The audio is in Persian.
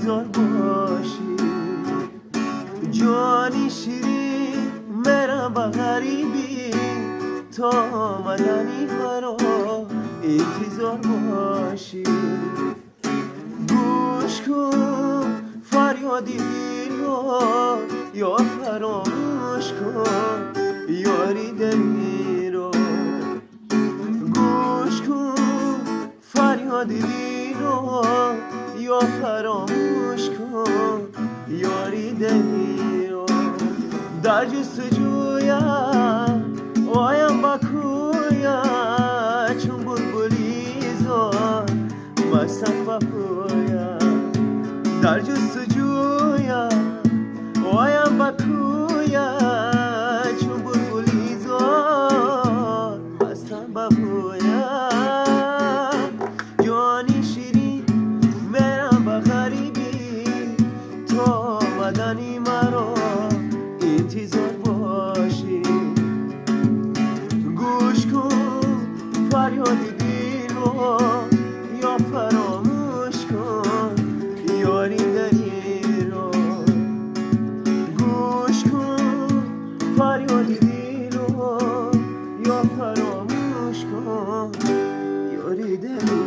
انتظار باشی جانی شیرین مرا غریبی تا آمدنی مرا انتظار باشی گوش کن فریادی دل رو یا فراموش کن یاری دلی رو گوش کن فریادی دل رو یا فراموش کن یاری دلی رو در جستجویم آیم با کویا چون بلبلی زار مستم و پویم در جستجویم آیم با کویا چون بلبلی زار مستم و پویم جانی شیرین مرم با غریبی تا آمدنی مرا انتظار باشی گوش کن فریاد دل رو یا فراموش کن یاری دلی رو گوش کن فریاد دل رو یا فراموش کن یاری دلی